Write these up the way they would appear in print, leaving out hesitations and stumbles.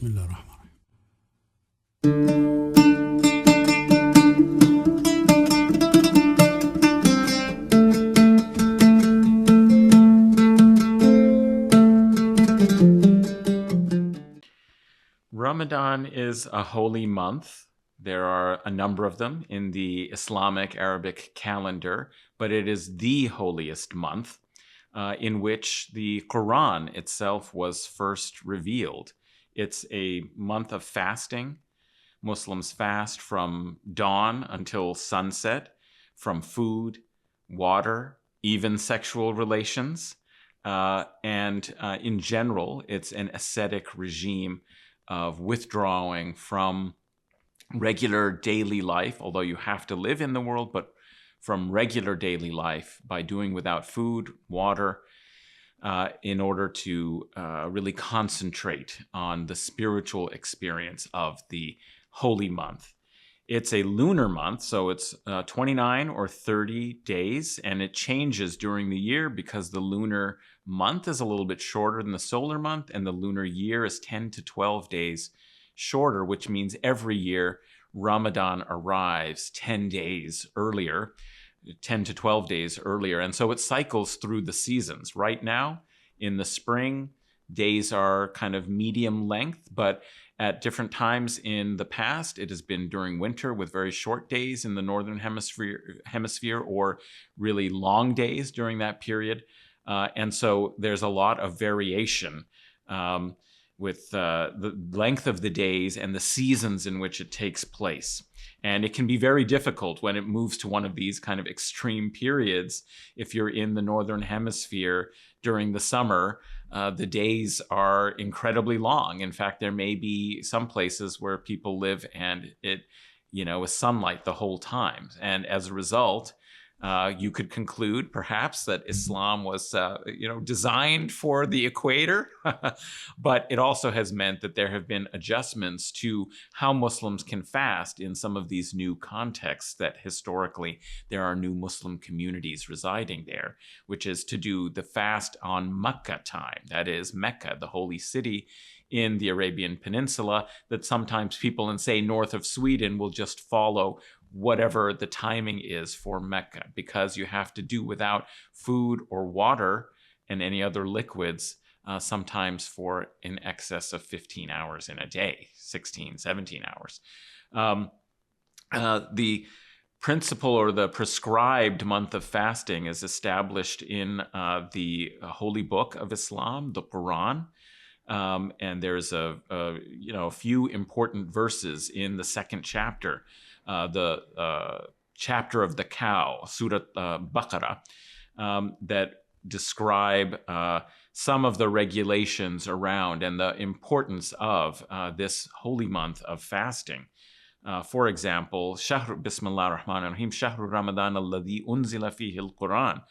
بسم الله الرحمن الرحيم. Ramadan is a holy month. There are a number of them in the Islamic Arabic calendar, but it is the holiest month in which the Qur'an itself was first revealed. It's a month of fasting. Muslims fast from dawn until sunset, from food, water, even sexual relations. And in general, it's an ascetic regime of withdrawing from regular daily life, although you have to live in the world, but from regular daily life by doing without food, water, in order to really concentrate on the spiritual experience of the holy month. It's a lunar month, so it's 29 or 30 days, and it changes during the year because the lunar month is a little bit shorter than the solar month, and the lunar year is 10 to 12 days shorter, which means every year Ramadan arrives 10 days earlier, 10 to 12 days earlier. And so it cycles through the seasons. Right now, in the spring, days are kind of medium length, but at different times in the past, it has been during winter with very short days in the northern hemisphere or really long days during that period. And so there's a lot of variation with the length of the days and the seasons in which it takes place. And it can be very difficult when it moves to one of these kind of extreme periods. If you're in the northern hemisphere during the summer, the days are incredibly long. In fact, there may be some places where people live and it, is sunlight the whole time. And as a result, you could conclude perhaps that Islam was, designed for the equator, but it also has meant that there have been adjustments to how Muslims can fast in some of these new contexts that historically there are new Muslim communities residing there, which is to do the fast on Makkah time, that is Mecca, the holy city in the Arabian Peninsula, that sometimes people in, say, north of Sweden will just follow whatever the timing is for Mecca, because you have to do without food or water and any other liquids, sometimes for in excess of 15 hours in a day, 16, 17 hours. The principle or the prescribed month of fasting is established in the holy book of Islam, the Qur'an. And there's a few important verses in the second chapter, the chapter of the cow, Surah Baqarah, that describe some of the regulations around and the importance of this holy month of fasting. For example, Bismillah ar-Rahman ar-Rahim, Shahru Ramadan alladhi unzila fihi al-Qur'an,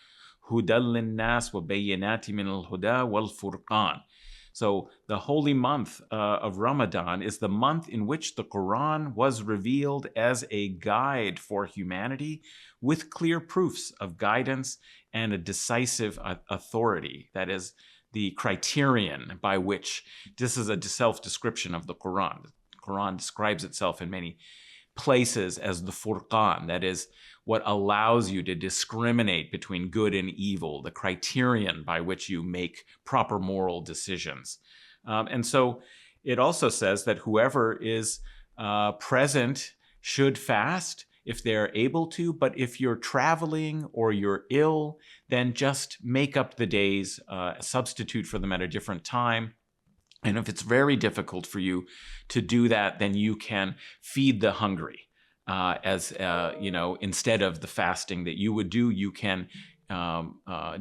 hudal lin-nas wa bayyinati min al-huda wal-furqan. So the holy month of Ramadan is the month in which the Quran was revealed as a guide for humanity with clear proofs of guidance and a decisive authority. That is the criterion by which this is a self-description of the Quran. The Quran describes itself in many places as the Furqan, that is what allows you to discriminate between good and evil, the criterion by which you make proper moral decisions. And so it also says that whoever is present should fast if they're able to, but if you're traveling or you're ill, then just make up the days, substitute for them at a different time. And if it's very difficult for you to do that, then you can feed the hungry. Instead of the fasting that you would do, you can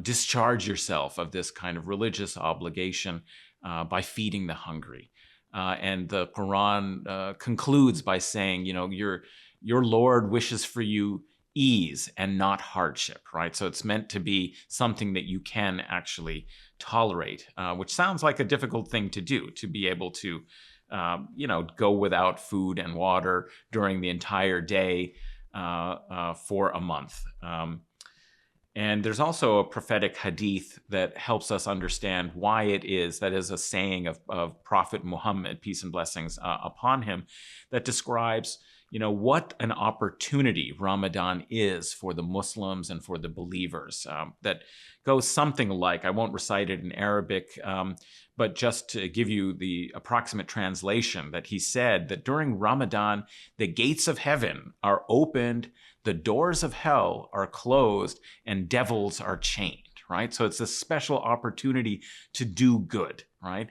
discharge yourself of this kind of religious obligation by feeding the hungry. And the Quran concludes by saying, your Lord wishes for you ease and not hardship, right? So it's meant to be something that you can actually tolerate, which sounds like a difficult thing to do, to be able to go without food and water during the entire day for a month. And there's also a prophetic hadith that helps us understand why it is, that is a saying of Prophet Muhammad, peace and blessings upon him, that describes, what an opportunity Ramadan is for the Muslims and for the believers. That goes something like, I won't recite it in Arabic, but just to give you the approximate translation, that he said that during Ramadan, the gates of heaven are opened, the doors of hell are closed, and devils are chained, right? So it's a special opportunity to do good, right?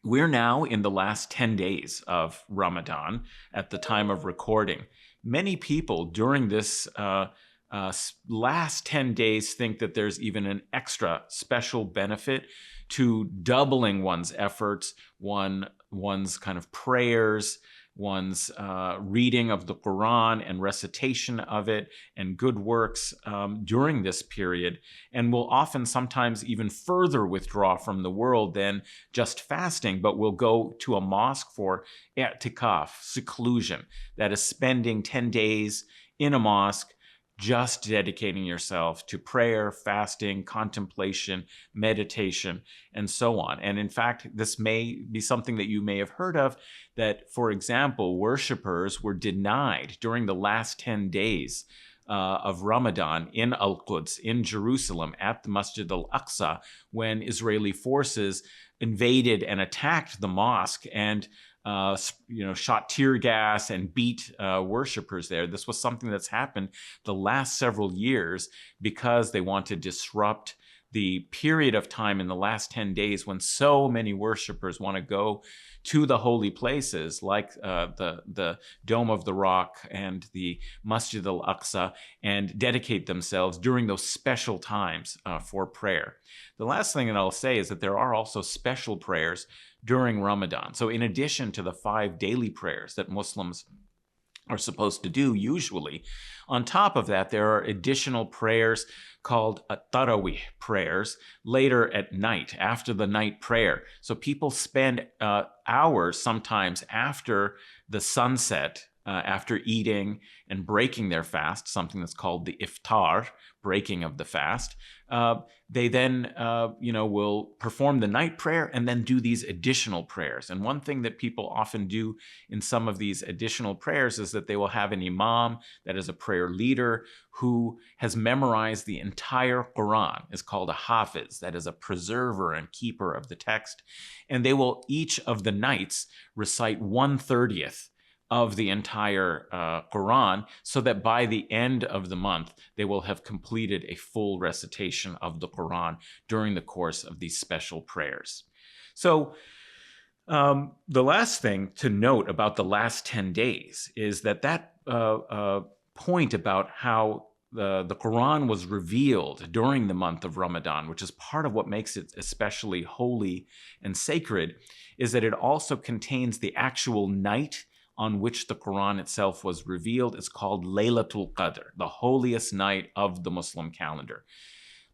We're now in the last 10 days of Ramadan at the time of recording. Many people during this last 10 days think that there's even an extra special benefit to doubling one's efforts, one's kind of prayers, one's reading of the Qur'an and recitation of it and good works during this period, and will often sometimes even further withdraw from the world than just fasting, but will go to a mosque for i'tikaf, seclusion, that is spending 10 days in a mosque, just dedicating yourself to prayer, fasting, contemplation, meditation, and so on. And in fact, this may be something that you may have heard of, that, for example, worshipers were denied during the last 10 days of Ramadan in al-Quds, in Jerusalem, at the Masjid al-Aqsa, when Israeli forces invaded and attacked the mosque and shot tear gas and beat worshipers there. This was something that's happened the last several years because they want to disrupt the period of time in the last 10 days when so many worshipers want to go to the holy places like the Dome of the Rock and the Masjid al-Aqsa and dedicate themselves during those special times for prayer. The last thing that I'll say is that there are also special prayers during Ramadan. So in addition to the 5 daily prayers that Muslims are supposed to do usually, on top of that, there are additional prayers called Tarawih prayers later at night, after the night prayer. So people spend hours sometimes after the sunset, after eating and breaking their fast, something that's called the iftar, breaking of the fast. They then, will perform the night prayer and then do these additional prayers. And one thing that people often do in some of these additional prayers is that they will have an imam, that is a prayer leader, who has memorized the entire Qur'an, is called a hafiz, that is a preserver and keeper of the text. And they will each of the nights recite 1/30 of the entire Qur'an, so that by the end of the month, they will have completed a full recitation of the Qur'an during the course of these special prayers. So the last thing to note about the last 10 days is that point about how the Qur'an was revealed during the month of Ramadan, which is part of what makes it especially holy and sacred, is that it also contains the actual night on which the Qur'an itself was revealed. It's called Laylatul Qadr, the holiest night of the Muslim calendar.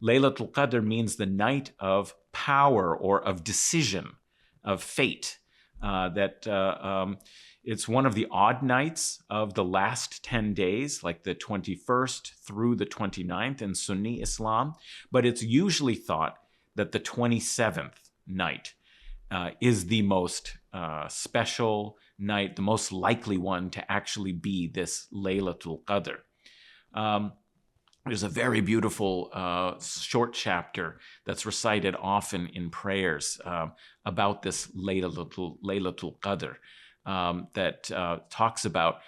Laylatul Qadr means the night of power or of decision, of fate. It's one of the odd nights of the last 10 days, like the 21st through the 29th in Sunni Islam, but it's usually thought that the 27th night is the most special night, the most likely one to actually be this Laylatul Qadr. There's a very beautiful short chapter that's recited often in prayers about this Laylatul Qadr that talks about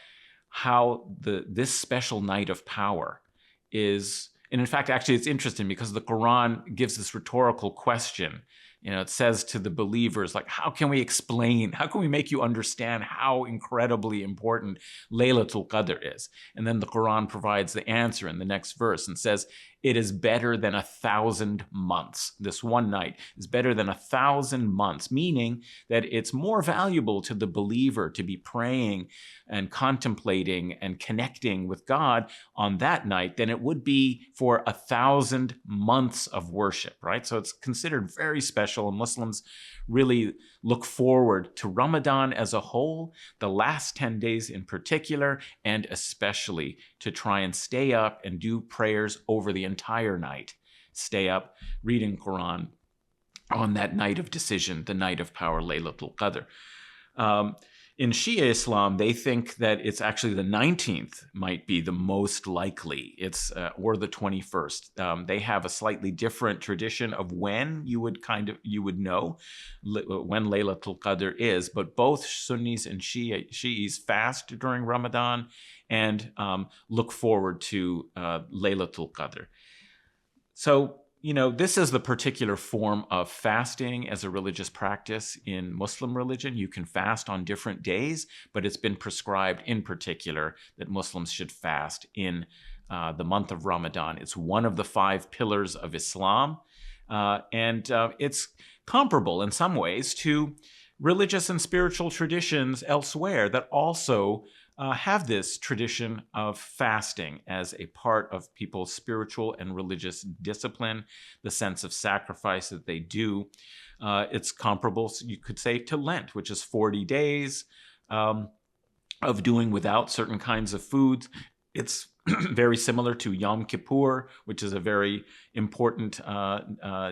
how this special night of power is. And in fact, actually, it's interesting because the Quran gives this rhetorical question. It says to the believers, like, how can we make you understand how incredibly important Laylatul Qadr is? And then the Quran provides the answer in the next verse and says, it is better than 1,000 months. This one night is better than 1,000 months, meaning that it's more valuable to the believer to be praying and contemplating and connecting with God on that night than it would be for 1,000 months of worship, right? So it's considered very special, and Muslims really look forward to Ramadan as a whole, the last 10 days in particular, and especially to try and stay up and do prayers over the entire night. Stay up reading Qur'an on that night of decision, the night of power, Laylat al-Qadr. In Shia Islam, they think that it's actually the 19th might be the most likely. Or the 21st. They have a slightly different tradition of when you would know when Laylat al-Qadr is. But both Sunnis and Shi'is fast during Ramadan and look forward to Laylat al-Qadr. So, this is the particular form of fasting as a religious practice in Muslim religion. You can fast on different days, but it's been prescribed in particular that Muslims should fast in the month of Ramadan. It's one of the 5 pillars of Islam, and it's comparable in some ways to religious and spiritual traditions elsewhere that also have this tradition of fasting as a part of people's spiritual and religious discipline, the sense of sacrifice that they do. It's comparable, you could say, to Lent, which is 40 days of doing without certain kinds of foods. It's very similar to Yom Kippur, which is a very important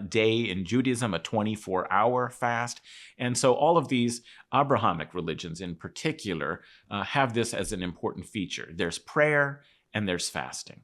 day in Judaism, a 24-hour fast. And so all of these Abrahamic religions in particular have this as an important feature. There's prayer and there's fasting.